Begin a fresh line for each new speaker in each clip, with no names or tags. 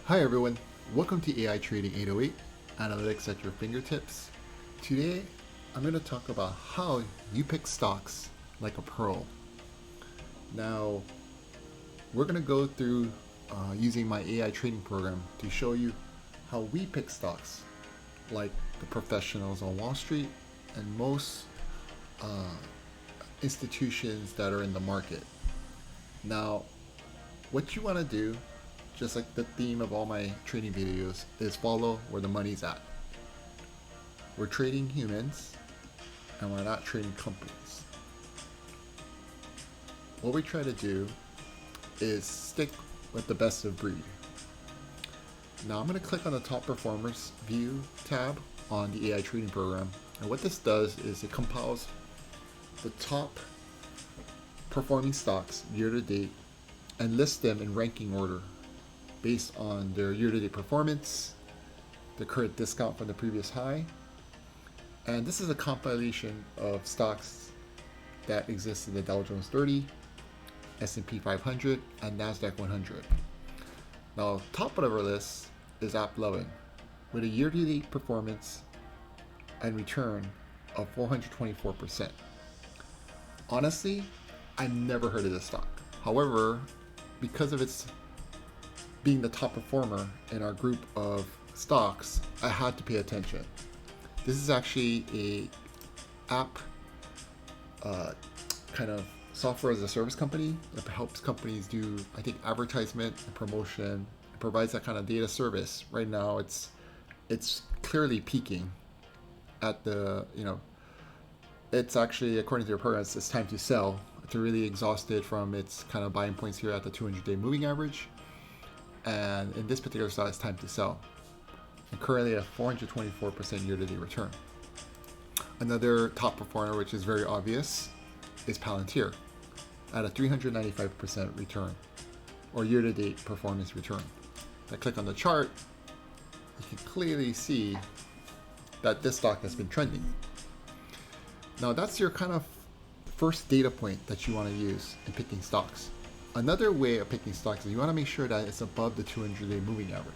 Hi everyone, welcome to AI Trading 808, analytics at your fingertips. Today, I'm going to talk about how you pick stocks like a pro. Now, we're going to go through using my AI trading program to show you how we pick stocks like the professionals on Wall Street and most uh, institutions that are in the market. Now, what you want to do, just like the theme of all my trading videos, is follow where the money's at. We're trading humans and we're not trading companies. What we try to do is stick with the best of breed. Now I'm going to click on the top performers view tab on the AI trading program, and what this does is it compiles the top performing stocks year to date and lists them in ranking order based on their year-to-date performance, the current discount from the previous high, and this is a compilation of stocks that exist in the Dow Jones 30, S&P 500, and NASDAQ 100. Now, top of our list is AppLovin, with a year-to-date performance and return of 424%. Honestly, I've never heard of this stock. However, because of its being the top performer in our group of stocks, I had to pay attention. This is actually a app kind of software as a service company that helps companies do, I think, advertisement and promotion. It provides that kind of data service. Right now, it's clearly peaking at the, it's actually, according to their program, it's time to sell. It's really exhausted from its kind of buying points here at the 200-day moving average. And in this particular stock, it's time to sell. And currently a 424% year-to-date return. Another top performer, which is very obvious, is Palantir at a 395% return, or year-to-date performance return. If I click on the chart, you can clearly see that this stock has been trending. Now that's your kind of first data point that you want to use in picking stocks. Another way of picking stocks is you want to make sure that it's above the 200-day moving average.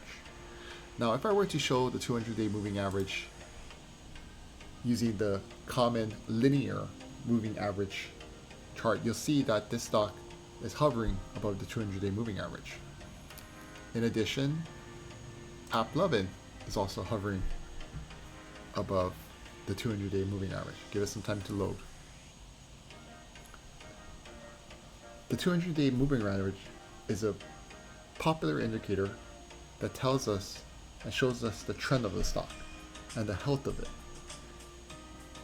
Now, if I were to show the 200-day moving average using the common linear moving average chart, you'll see that this stock is hovering above the 200-day moving average. In addition, AppLovin is also hovering above the 200-day moving average. Give it some time to load. The 200-day moving average is a popular indicator that tells us and shows us the trend of the stock and the health of it.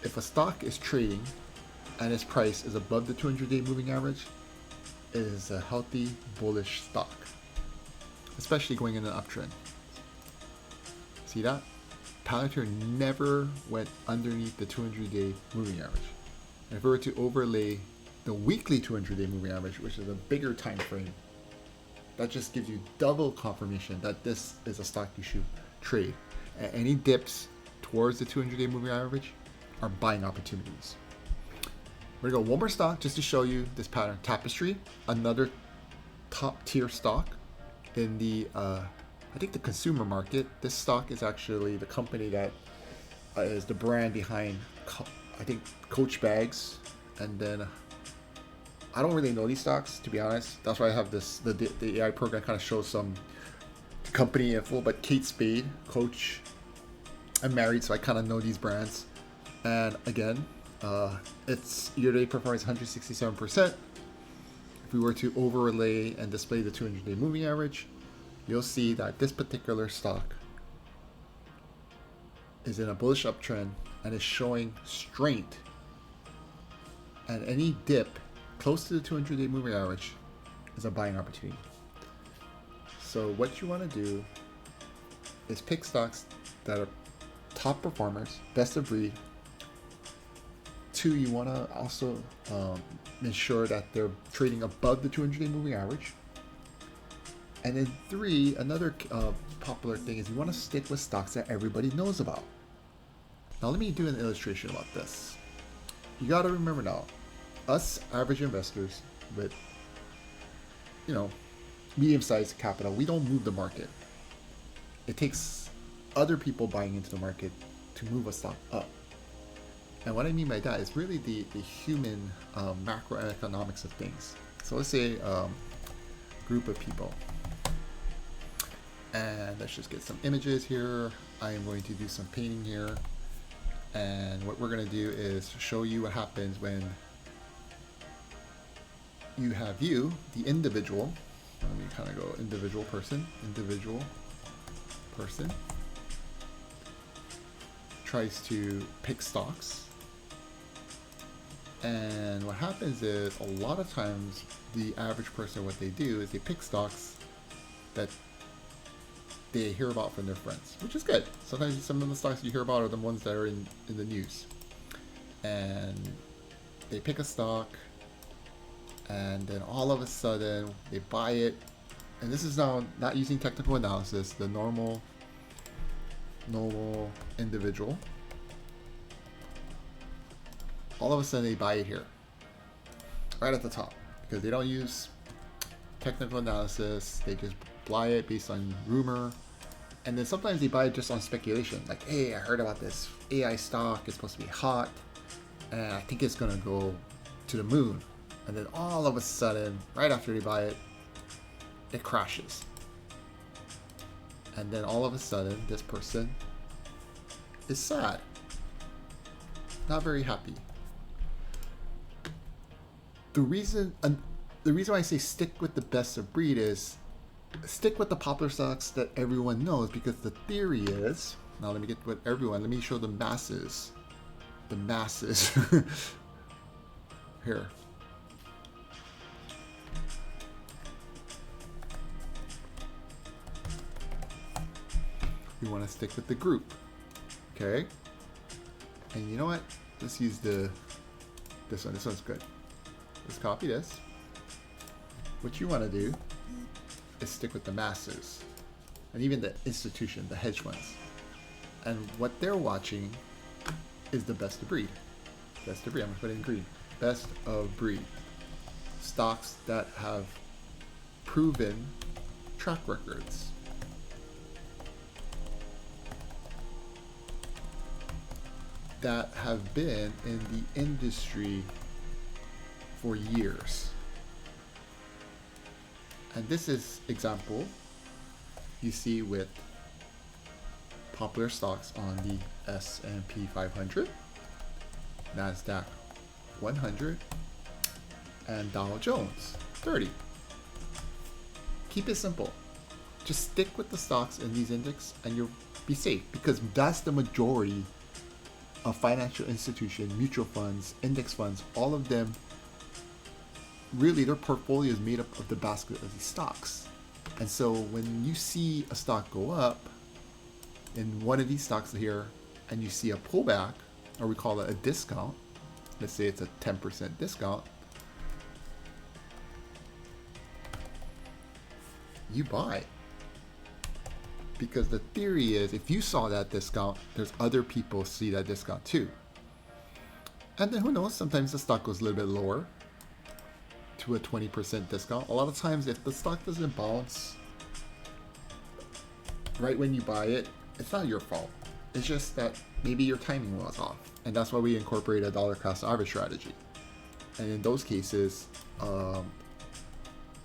If a stock is trading and its price is above the 200-day moving average, it is a healthy, bullish stock, especially going in an uptrend. See that? Palantir never went underneath the 200-day moving average. And if we were to overlay the weekly 200-day moving average, which is a bigger time frame, that just gives you double confirmation that this is a stock you should trade. And any dips towards the 200-day moving average are buying opportunities. We're gonna go one more stock just to show you this pattern. Tapestry, another top tier stock in the I think the consumer market. This stock is actually the company that is the brand behind I think Coach bags, and then I don't really know these stocks, to be honest. That's why I have this, the AI program kind of shows some company info, but Kate Spade, Coach, I'm married, so I kind of know these brands. And again, its year-to-date performance 167%. If we were to overlay and display the 200-day moving average, you'll see that this particular stock is in a bullish uptrend and is showing strength. And any dip close to the 200-day moving average is a buying opportunity. So what you want to do is pick stocks that are top performers, best of breed. 2, you want to also ensure that they're trading above the 200-day moving average. And then 3, another popular thing is you want to stick with stocks that everybody knows about. Now let me do an illustration about this. You got to remember now, us average investors with medium-sized capital, we don't move the market. it takes other people buying into the market to move a stock up. And what I mean by that is really the human macroeconomics of things. So let's say group of people. And let's just get some images here. I am going to do some painting here. And what we're going to do is show you what happens when you have you, the individual. Let me kind of go individual person, tries to pick stocks. And what happens is a lot of times the average person, what they do is they pick stocks that they hear about from their friends, which is good. Sometimes some of the stocks you hear about are the ones that are in the news. And they pick a stock, and then all of a sudden they buy it. And this is now not using technical analysis, the normal individual. All of a sudden they buy it here, right at the top, because they don't use technical analysis. They just buy it based on rumor. And then sometimes they buy it just on speculation. Like, hey, I heard about this AI stock. It's supposed to be hot. And I think it's going to go to the moon. And then all of a sudden, right after they buy it, it crashes. And then all of a sudden, this person is sad. Not very happy. The reason why I say stick with the best of breed is stick with the popular stocks that everyone knows, because the theory is, now let me get with everyone, let me show the masses. The masses. Here. You want to stick with the group. Okay? And you know what? Let's use this one. This one's good. Let's copy this. What you want to do is stick with the masses and even the institution, the hedge funds. And what they're watching is the best of breed. Best of breed. I'm going to put it in green. Best of breed. Stocks that have proven track records. That have been in the industry for years. And this is example you see with popular stocks on the S&P 500, NASDAQ 100, and Dow Jones 30. Keep it simple. Just stick with the stocks in these index and you'll be safe, because that's the majority of financial institutions, mutual funds, index funds, all of them, really their portfolio is made up of the basket of these stocks. And so when you see a stock go up in one of these stocks here, and you see a pullback, or we call it a discount, let's say it's a 10% discount, you buy. Because the theory is, if you saw that discount, there's other people see that discount too. And then who knows, sometimes the stock goes a little bit lower to a 20% discount. A lot of times if the stock doesn't bounce right when you buy it, it's not your fault. It's just that maybe your timing was off. And that's why we incorporate a dollar cost average strategy. And in those cases,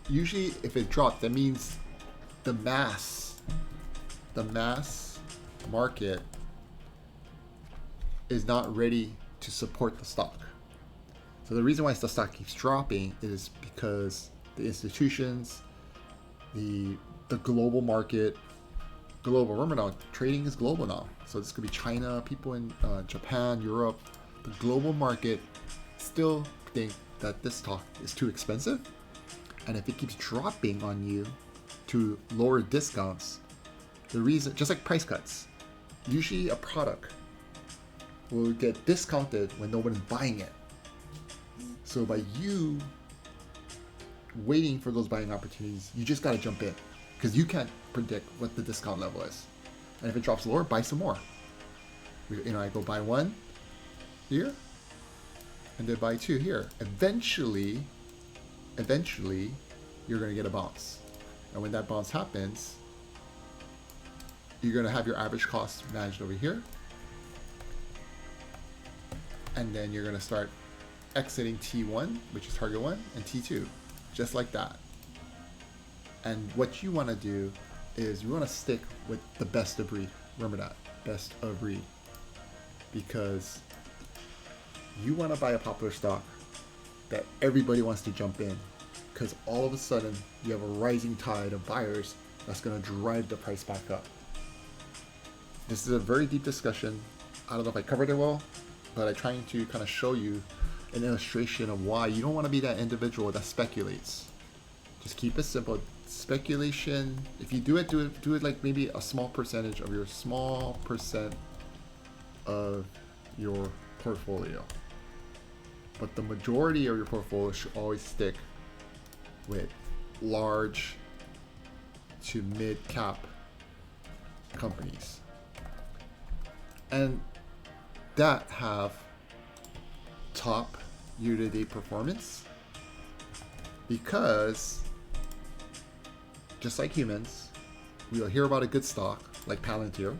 usually if it drops, that means the mass market is not ready to support the stock. So the reason why the stock keeps dropping is because the institutions, the global market, remember now, trading is global now. So this could be China, people in Japan, Europe. The global market still think that this stock is too expensive. And if it keeps dropping on you to lower discounts, the reason, just like price cuts, usually a product will get discounted when no one's buying it. So by you waiting for those buying opportunities, you just got to jump in, because you can't predict what the discount level is. And if it drops lower, buy some more. I go buy one here, and then buy two here. Eventually, you're going to get a bounce. And when that bounce happens, you're going to have your average cost managed over here. And then you're going to start exiting T1, which is target 1, and T2, just like that. And what you want to do is you want to stick with the best of breed. Remember that, best of breed. Because you want to buy a popular stock that everybody wants to jump in. Because all of a sudden, you have a rising tide of buyers that's going to drive the price back up. This is a very deep discussion. I don't know if I covered it well, but I'm trying to kind of show you an illustration of why you don't want to be that individual that speculates. Just keep it simple. Speculation, if you do it like maybe a small percentage of your small percent of your portfolio. But the majority of your portfolio should always stick with large to mid cap companies. And that have top year-to-date performance, because just like humans, we'll hear about a good stock like Palantir,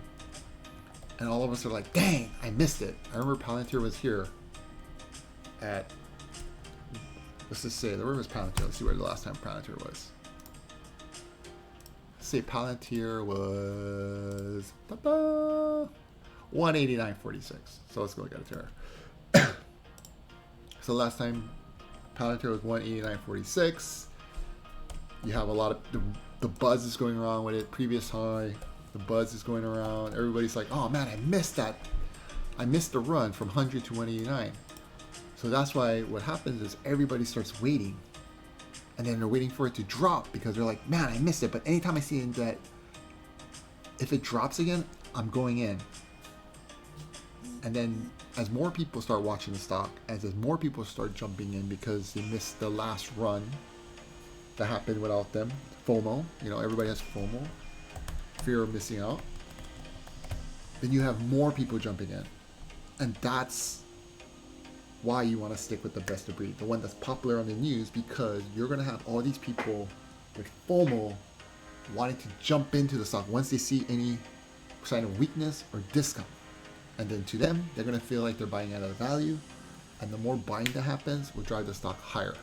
and all of us are like, dang, I missed it. I remember Palantir was here at, let's just say, where was Palantir? Let's see where the last time Palantir was. Let's say Palantir was 189.46. So let's go look at it here. So last time Palantir was 189.46. You have a lot of the buzz is going around with it. Previous high, the buzz is going around. Everybody's like, oh man, I missed that. I missed the run from 100 to 189. So that's why what happens is everybody starts waiting, and then they're waiting for it to drop because they're like, man, I missed it. But anytime I see that, if it drops again, I'm going in. And then as more people start watching the stock, as more people start jumping in because they missed the last run that happened without them, FOMO, everybody has FOMO, fear of missing out, then you have more people jumping in. And that's why you want to stick with the best of breed, the one that's popular on the news, because you're going to have all these people with FOMO wanting to jump into the stock once they see any sign of weakness or discount. And then to them, they're going to feel like they're buying at a value, and the more buying that happens will drive the stock higher.